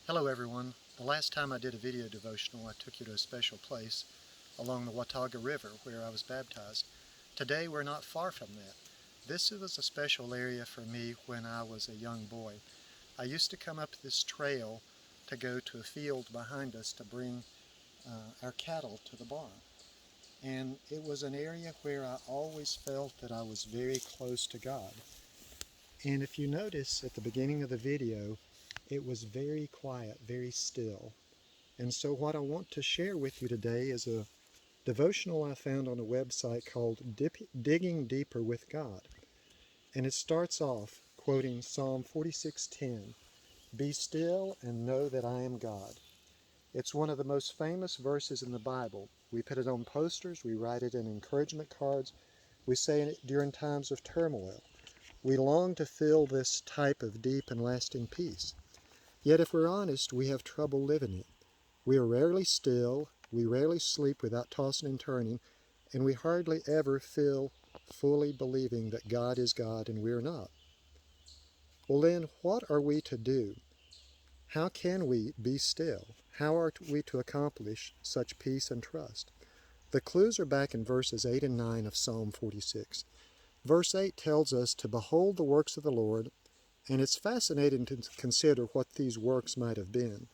Hello everyone. The last time I did a video devotional, I took you to a special place along the Watauga River where I was baptized. Today we're not far from that. This was a special area for me when I was a young boy. I used to come up this trail to go to a field behind us to bring our cattle to the barn. And it was an area where I always felt that I was very close to God. And if you notice at the beginning of the video, it was very quiet, very still. And so what I want to share with you today is a devotional I found on a website called Digging Deeper with God. And it starts off quoting Psalm 46:10, "Be still and know that I am God." It's one of the most famous verses in the Bible. We put it on posters, we write it in encouragement cards, we say it during times of turmoil. We long to feel this type of deep and lasting peace. Yet if we're honest, we have trouble living it. We are rarely still, we rarely sleep without tossing and turning, and we hardly ever feel fully believing that God is God and we're not. Well then, what are we to do? How can we be still? How are we to accomplish such peace and trust? The clues are back in verses 8 and 9 of Psalm 46. Verse 8 tells us to behold the works of the Lord, and it's fascinating to consider what these works might have been.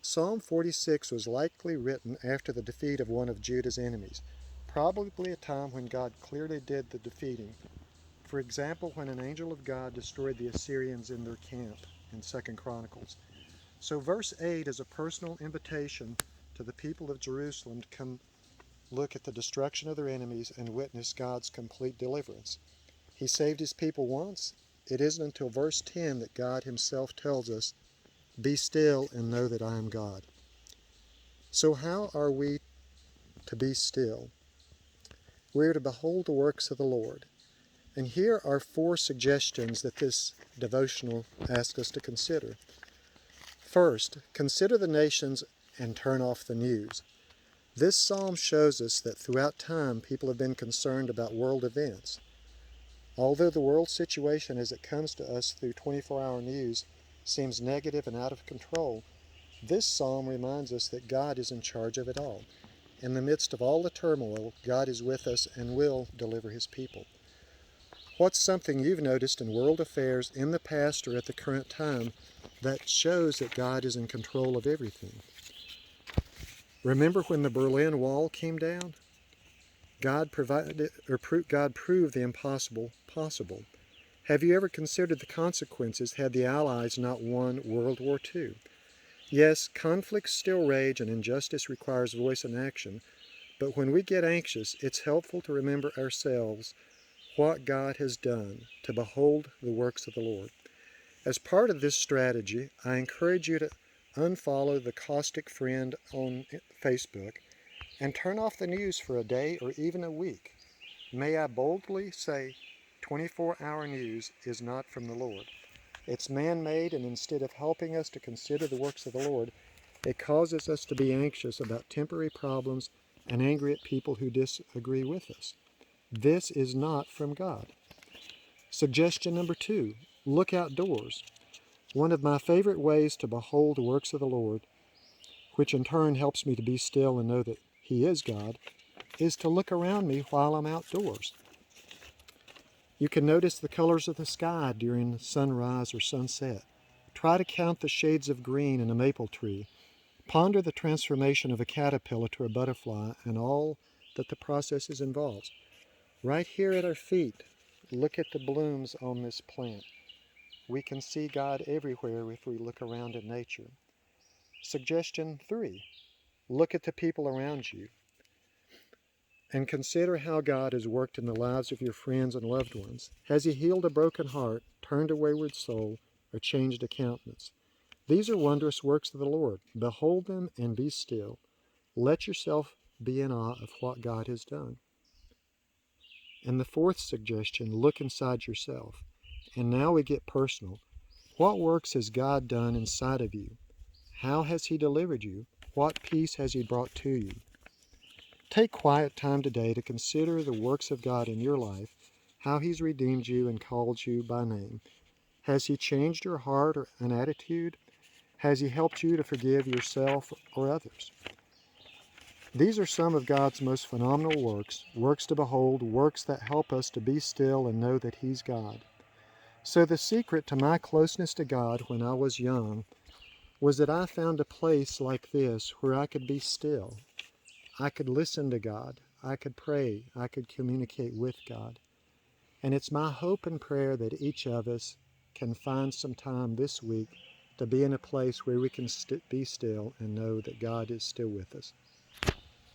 Psalm 46 was likely written after the defeat of one of Judah's enemies, probably a time when God clearly did the defeating. For example, when an angel of God destroyed the Assyrians in their camp in 2 Chronicles. So verse 8 is a personal invitation to the people of Jerusalem to come look at the destruction of their enemies and witness God's complete deliverance. He saved his people once. It isn't until verse 10 that God himself tells us, "Be still and know that I am God." So how are we to be still? We are to behold the works of the Lord. And here are 4 suggestions that this devotional asks us to consider. First, consider the nations and turn off the news. This psalm shows us that throughout time people have been concerned about world events. Although the world situation as it comes to us through 24-hour news seems negative and out of control, this psalm reminds us that God is in charge of it all. In the midst of all the turmoil, God is with us and will deliver his people. What's something you've noticed in world affairs in the past or at the current time that shows that God is in control of everything? Remember when the Berlin Wall came down? God proved the impossible possible. Have you ever considered the consequences had the Allies not won World War II? Yes, conflicts still rage and injustice requires voice and action, but when we get anxious, it's helpful to remember ourselves what God has done, to behold the works of the Lord. As part of this strategy, I encourage you to unfollow the caustic friend on Facebook and turn off the news for a day or even a week. May I boldly say 24-hour news is not from the Lord. It's man-made, and instead of helping us to consider the works of the Lord, it causes us to be anxious about temporary problems and angry at people who disagree with us. This is not from God. Suggestion number 2, look outdoors. One of my favorite ways to behold the works of the Lord, which in turn helps me to be still and know that he is God, is to look around me while I'm outdoors. You can notice the colors of the sky during sunrise or sunset. Try to count the shades of green in a maple tree. Ponder the transformation of a caterpillar to a butterfly and all that the process involves. Right here at our feet, look at the blooms on this plant. We can see God everywhere if we look around in nature. Suggestion 3, look at the people around you and consider how God has worked in the lives of your friends and loved ones. Has he healed a broken heart, turned a wayward soul, or changed a countenance? These are wondrous works of the Lord. Behold them and be still. Let yourself be in awe of what God has done. And the 4th suggestion, look inside yourself. And now we get personal. What works has God done inside of you? How has he delivered you? What peace has he brought to you? Take quiet time today to consider the works of God in your life, how he's redeemed you and called you by name. Has he changed your heart or an attitude? Has He helped you to forgive yourself or others? These are some of God's most phenomenal works, works to behold, works that help us to be still and know that He's God. So the secret to my closeness to God when I was young was that I found a place like this where I could be still. I could listen to God. I could pray. I could communicate with God. And it's my hope and prayer that each of us can find some time this week to be in a place where we can be still and know that God is still with us.